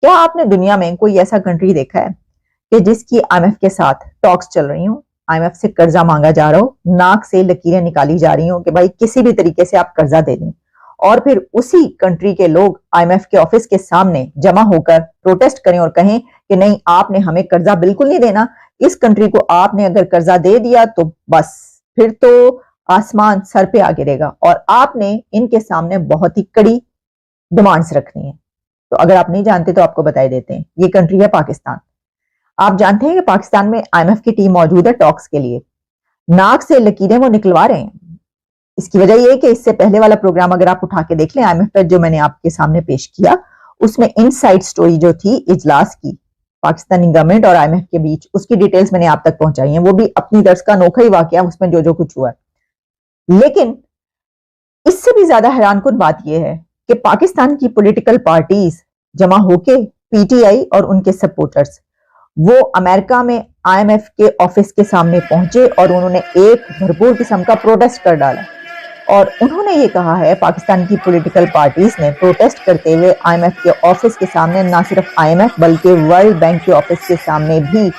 کیا آپ نے دنیا میں کوئی ایسا کنٹری دیکھا ہے کہ جس کی IMF کے ساتھ ٹاکس چل رہی ہوں، IMF سے قرضہ مانگا جا رہا ہو، ناک سے لکیریں نکالی جا رہی ہوں کہ بھائی کسی بھی طریقے سے آپ قرضہ دے دیں، اور پھر اسی کنٹری کے لوگ IMF کے آفس کے سامنے جمع ہو کر پروٹیسٹ کریں اور کہیں کہ نہیں، آپ نے ہمیں قرضہ بالکل نہیں دینا، اس کنٹری کو آپ نے اگر قرضہ دے دیا تو بس پھر تو آسمان سر پہ آ گرے گا، اور آپ نے ان کے سامنے بہت ہی کڑی ڈیمانڈز رکھنی ہے۔ تو اگر آپ نہیں جانتے تو آپ کو بتائی دیتے ہیں، یہ کنٹری ہے پاکستان۔ آپ جانتے ہیں کہ پاکستان میں IMF کی ٹیم موجود ہے ٹاکس کے لیے، ناک سے لکیریں وہ نکلوا رہے ہیں۔ اس کی وجہ یہ ہے کہ اس سے پہلے والا پروگرام اگر آپ اٹھا کے دیکھ لیں IMF پر جو میں نے آپ کے سامنے پیش کیا، اس میں ان سائڈ سٹوری جو تھی اجلاس کی پاکستانی گورنمنٹ اور IMF کے بیچ، اس کی ڈیٹیلز میں نے آپ تک پہنچائی ہیں، وہ بھی اپنی طرز کا انوکھا ہی واقعہ، اس میں جو کچھ ہوا ہے۔ لیکن اس سے بھی زیادہ حیران کن بات یہ ہے کہ پاکستان کی پولیٹیکل پارٹیز جمع ہو کے PTI اور ان کے سپورٹرز وہ امریکہ میں IMF کے آفس کے سامنے پہنچے اور انہوں نے ایک بھرپور قسم کا پروٹیسٹ کر ڈالا، اور انہوں نے یہ کہا ہے، پاکستان کی پولیٹیکل پارٹیز نے پروٹیسٹ کرتے ہوئے IMF کے آفس کے سامنے، نہ صرف IMF بلکہ ورلڈ بینک کے آفس کے سامنے بھی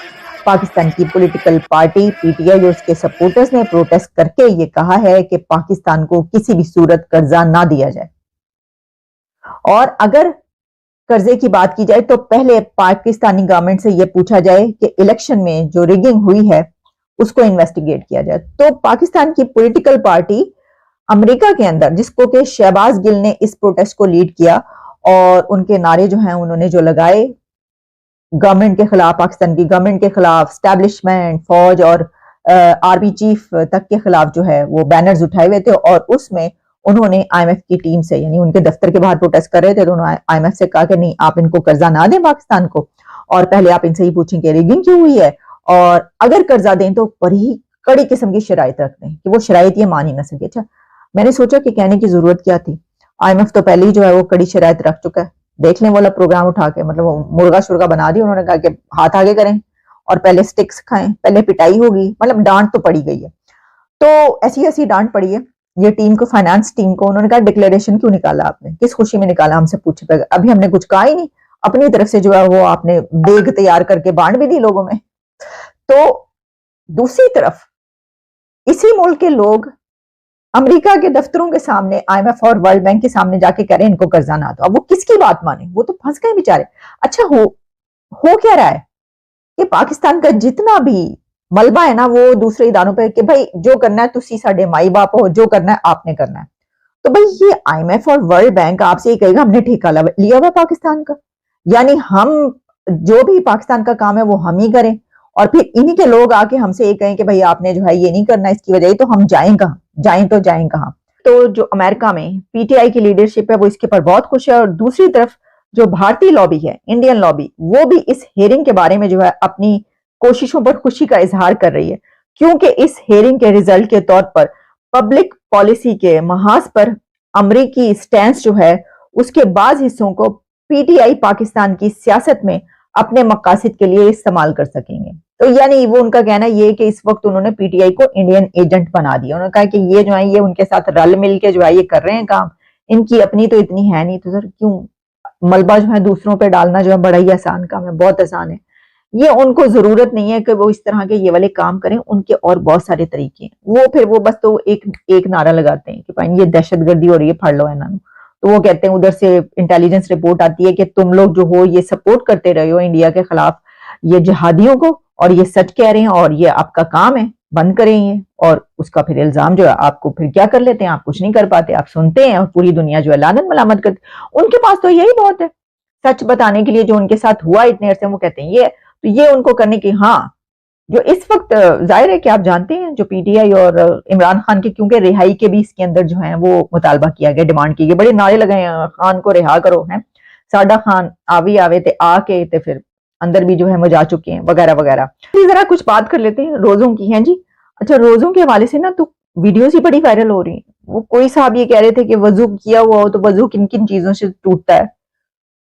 پاکستان کی پولیٹیکل پارٹی PTI اور اس کے سپورٹرز نے پروٹیسٹ کر کے یہ کہا ہے کہ پاکستان کو کسی بھی صورت قرضہ نہ دیا جائے، اور اگر قرضے کی بات کی جائے تو پہلے پاکستانی گورنمنٹ سے یہ پوچھا جائے کہ الیکشن میں جو ریگنگ ہوئی ہے اس کو انویسٹیگیٹ کیا جائے۔ تو پاکستان کی پولیٹیکل پارٹی امریکہ کے اندر، جس کو کہ شہباز گل نے اس پروٹیسٹ کو لیڈ کیا، اور ان کے نعرے جو ہیں انہوں نے جو لگائے گورنمنٹ کے خلاف، پاکستان کی گورنمنٹ کے خلاف، اسٹیبلشمنٹ، فوج اور آرمی چیف تک کے خلاف جو ہے وہ بینرز اٹھائے ہوئے تھے، اور اس میں انہوں نے IMF کی ٹیم سے، یعنی ان کے دفتر کے باہر پروٹیسٹ کر رہے تھے، تو انہوں نے IMF سے کہا کہ نہیں، آپ ان کو قرضہ نہ دیں پاکستان کو، اور پہلے آپ ان سے ہی پوچھیں کہ ریگنگ کیوں ہوئی ہے، اور اگر قرضہ دیں تو بڑی کڑی قسم کی شرائط رکھ دیں کہ وہ شرائط یہ مان ہی نہ سکے۔ اچھا، میں نے سوچا کہ کہنے کی ضرورت کیا تھی، IMF تو پہلے ہی جو ہے وہ کڑی شرائط رکھ چکا ہے، دیکھ لیں والا پروگرام اٹھا کے، مطلب مرغا شرغا بنا دی، انہوں نے کہا کہ ہاتھ آگے کریں اور پہلے سٹکس کھائیں، پہلے پٹائی ہوگی، مطلب ڈانٹ تو پڑی گئی ہے۔ تو ایسی ڈانٹ پڑی ہے یہ ٹیم کو، فائنانس ٹیم کو، انہوں نے کہا ڈکلیریشن کیوں نکالا آپ نے، کس خوشی میں نکالا، ہم سے پوچھے پہ، ابھی ہم نے کچھ کہا ہی نہیں، اپنی طرف سے جو ہے وہ آپ نے دیگ تیار کر کے بانٹ بھی دی لوگوں میں۔ تو دوسری طرف اسی ملک کے لوگ امریکہ کے دفتروں کے سامنے، IMF اور ورلڈ بینک کے سامنے جا کے کہہ رہے ہیں ان کو قرضہ نہ دو، اب وہ کس کی بات مانے، وہ تو پھنس گئے بیچارے۔ اچھا، ہو کیا رہا ہے کہ پاکستان کا جتنا بھی ملبہ ہے نا وہ دوسرے اداروں پہ کہ بھائی جو کرنا ہے تسی ساڈے مائی باپ ہو، جو کرنا ہے آپ نے کرنا ہے۔ تو بھائی یہ IMF اور ورلڈ بینک آپ سے یہ کہے گا ہم نے ٹھیکہ لیا ہوا پاکستان کا، یعنی ہم جو بھی پاکستان کا کام ہے وہ ہم ہی کریں، اور پھر انہی کے لوگ آ کے ہم سے یہ کہیں کہ بھائی آپ نے جو ہے یہ نہیں کرنا، اس کی وجہ تو ہم جائیں کہاں، جائیں تو جائیں کہاں۔ تو جو امریکہ میں PTI کی لیڈرشپ ہے وہ اس کے پر بہت خوش ہے، اور دوسری طرف جو بھارتی لابی ہے، انڈین لابی، وہ بھی اس ہیئرنگ کے بارے میں جو ہے اپنی کوششوں پر خوشی کا اظہار کر رہی ہے، کیونکہ اس ہیئرنگ کے ریزلٹ کے طور پر پبلک پالیسی کے محاذ پر امریکی سٹینس جو ہے اس کے بعض حصوں کو PTI پاکستان کی سیاست میں اپنے مقاصد کے لیے استعمال کر سکیں گے۔ تو یعنی وہ ان کا کہنا یہ کہ اس وقت انہوں نے PTI کو انڈین ایجنٹ بنا دیا، انہوں نے کہا کہ یہ جو ہے یہ ان کے ساتھ رل مل کے جو ہے یہ کر رہے ہیں کام، ان کی اپنی تو اتنی ہے نہیں، تو سر کیوں ملبہ جو ہے دوسروں پہ ڈالنا جو ہے بڑا ہی آسان کام ہے، بہت آسان ہے، یہ ان کو ضرورت نہیں ہے کہ وہ اس طرح کے یہ والے کام کریں، ان کے اور بہت سارے طریقے ہیں، وہ پھر وہ بس تو ایک نعرہ لگاتے ہیں کہ بھائی یہ دہشت گردی ہو رہی ہے، پھڑ لو انہوں، تو وہ کہتے ہیں ادھر سے انٹیلیجنس رپورٹ آتی ہے کہ تم لوگ جو ہو یہ سپورٹ کرتے رہے ہو انڈیا کے خلاف یہ جہادیوں کو، اور یہ سچ کہہ رہے ہیں، اور یہ آپ کا کام ہے، بند کریں یہ، اور اس کا پھر الزام جو ہے آپ کو پھر کیا کر لیتے ہیں، آپ کچھ نہیں کر پاتے، آپ سنتے ہیں اور پوری دنیا جو ہے لعنت ملامت کرتے، ان کے پاس تو یہی بہت ہے سچ بتانے کے لیے جو ان کے ساتھ ہوا اتنے عرصے، وہ کہتے ہیں یہ، تو یہ ان کو کرنے کی، ہاں جو اس وقت ظاہر ہے کہ آپ جانتے ہیں جو PTI اور عمران خان کے، کیونکہ رہائی کے بھی اس کے اندر جو ہیں وہ مطالبہ کیا گیا، ڈیمانڈ کی گئی، بڑے نعرے لگے ہیں خان کو رہا کرو، ہیں ساڈا خان آوے تے آ کے تے پھر اندر بھی جو ہے مجا چکے ہیں وغیرہ وغیرہ۔ ذرا کچھ بات کر لیتے ہیں روزوں کی، ہیں جی۔ اچھا، روزوں کے حوالے سے نا تو ویڈیوز ہی بڑی وائرل ہو رہی ہیں، وہ کوئی صاحب یہ کہہ رہے تھے کہ وضو کیا ہوا ہو تو وضو کن کن چیزوں سے ٹوٹتا ہے،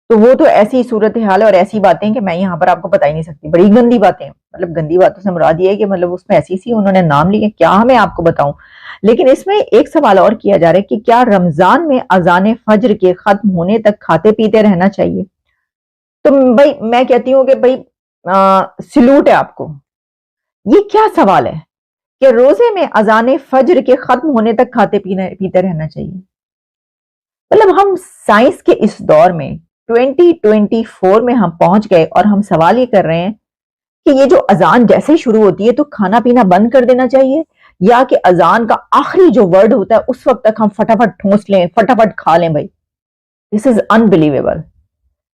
تو وہ تو ایسی صورتحال ہے اور ایسی باتیں کہ میں یہاں پر آپ کو بتا ہی نہیں سکتی، بڑی گندی باتیں، مطلب گندی باتوں سے مراد یہ ہے کہ مطلب اس میں ایسی سی انہوں نے نام لیے، کیا میں آپ کو بتاؤں۔ لیکن اس میں ایک سوال اور کیا جا رہا ہے کہ کیا رمضان میں اذان فجر کے ختم ہونے تک کھاتے پیتے رہنا چاہیے؟ تو بھائی میں کہتی ہوں کہ بھائی سلوٹ ہے آپ کو. یہ کیا سوال ہے کہ روزے میں اذان فجر کے ختم ہونے تک کھاتے پیتے رہنا چاہیے؟ مطلب ہم سائنس کے اس دور میں 2024 میں ہم پہنچ گئے اور ہم سوال یہ کر رہے ہیں کہ یہ جو اذان جیسے ہی شروع ہوتی ہے تو کھانا پینا بند کر دینا چاہیے، یا کہ اذان کا آخری جو ورڈ ہوتا ہے اس وقت تک ہم فٹافٹ ٹھونس لیں، فٹافٹ کھا لیں. بھائی دس از انبلیویبل.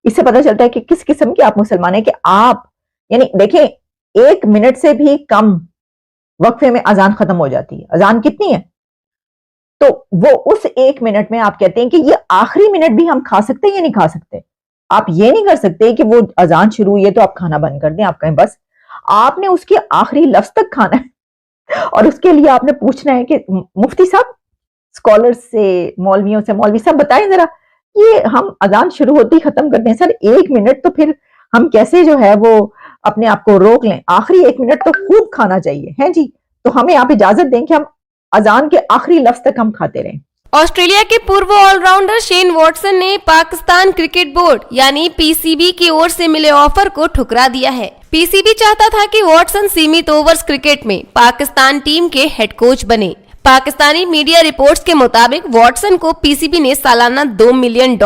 اس سے پتہ چلتا ہے کہ کس قسم کے آپ مسلمان ہیں کہ آپ یعنی دیکھیں 1 منٹ سے بھی کم وقفے میں اذان ختم ہو جاتی ہے. اذان کتنی ہے؟ تو وہ اس 1 منٹ میں آپ کہتے ہیں کہ یہ آخری منٹ بھی ہم کھا سکتے ہیں یا نہیں کھا سکتے. آپ یہ نہیں کر سکتے کہ وہ اذان شروع ہوئی ہے تو آپ کھانا بند کر دیں. آپ کہیں بس آپ نے اس کے آخری لفظ تک کھانا ہے اور اس کے لیے آپ نے پوچھنا ہے کہ مفتی صاحب اسکالر سے مولویوں سے مولوی صاحب بتائیں ذرا یہ ہم اذان شروع ہوتی ختم کرتے ہیں سر 1 منٹ، تو پھر ہم کیسے جو ہے وہ اپنے آپ کو روک لیں؟ آخری 1 منٹ تو خوب کھانا چاہیے ہیں جی. تو ہمیں آپ اجازت دیں کہ ہم اذان کے آخری لفظ تک ہم کھاتے رہیں. آسٹریلیا کے پورو آل راؤنڈر شین واٹسن نے پاکستان کرکٹ بورڈ یعنی پی سی بی کی اور سے ملے آفر کو ٹھکرا دیا ہے. پی سی بی چاہتا تھا کہ واٹسن سیمت اوورز کرکٹ میں پاکستان ٹیم کے ہیڈ کوچ بنے. پاکستانی میڈیا رپورٹس کے مطابق واٹسن کو پی سی بی نے سالانہ $2 ملین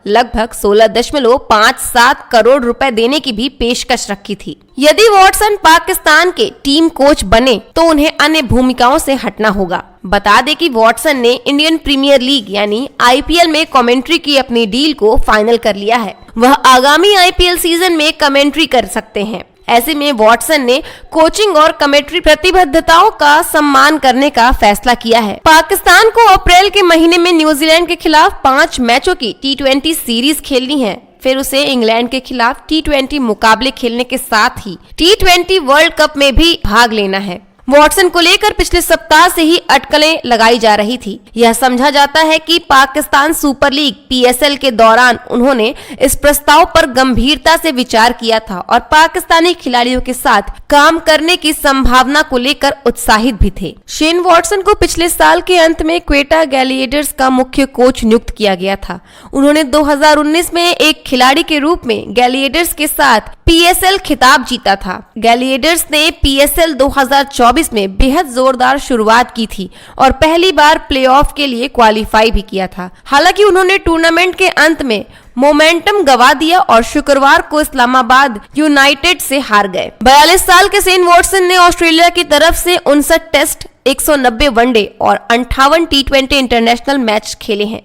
لگ بھگ 16.57 کروڑ روپے دینے کی بھی پیشکش رکھی تھی. یدی واٹسن پاکستان کے ٹیم کوچ بنے تو انہیں انیہ بھومکاؤں سے ہٹنا ہوگا. بتا دے کہ واٹسن نے انڈین پریمیئر لیگ یعنی آئی پی ایل میں کمنٹری کی اپنی ڈیل کو فائنل کر لیا ہے. وہ آگامی آئی پی ایل سیزن میں کمنٹری کر سکتے ہیں. ایسے میں واٹسن نے کوچنگ اور کمیٹری پرتیبدھتاؤں کا سمان کرنے کا فیصلہ کیا ہے. پاکستان کو اپریل کے مہینے میں نیوزی لینڈ کے خلاف 5 میچوں کی T20 سیریز کھیلنی ہے. پھر اسے انگلینڈ کے خلاف T20 مقابلے کھیلنے کے ساتھ ہی T20 ورلڈ کپ میں بھی بھاگ لینا ہے. واٹسن کو لے کر پچھلے سپتاہ سے ہی اٹکلیں لگائی جا رہی تھی. یہ سمجھا جاتا ہے کہ پاکستان سپر لیگ PSL کے دوران انہوں نے اس پرستاؤ پر گمبھیرتا سے وچار کیا تھا اور پاکستانی کھلاڑیوں کے ساتھ کام کرنے کی سمبھاونا کو لے کر اتساہت بھی تھے. شین واٹسن کو پچھلے سال کے انت میں کوئٹہ گلیڈیئرز کا مکھیہ کوچ نکت کیا گیا تھا. انہوں نے 2019 میں ایک کھلاڑی کے روپ میں گلیڈیئرز کے ساتھ PSL خطاب جیتا تھا. گلیڈیئرز نے PSL 2024 میں بہت زوردار شروعات کی تھی اور پہلی بار پلے آف کے لیے کوالیفائی بھی کیا تھا. حالانکہ انہوں نے ٹورنامنٹ کے انت میں مومنٹم گوا دیا اور شکروار کو اسلام آباد یونائیٹڈ سے ہار گئے. 42 سال کے شین واٹسن نے آسٹریلیا کی طرف سے 59 ٹیسٹ، 190 ون ڈے اور 58 T20 انٹرنیشنل میچ کھیلے ہیں.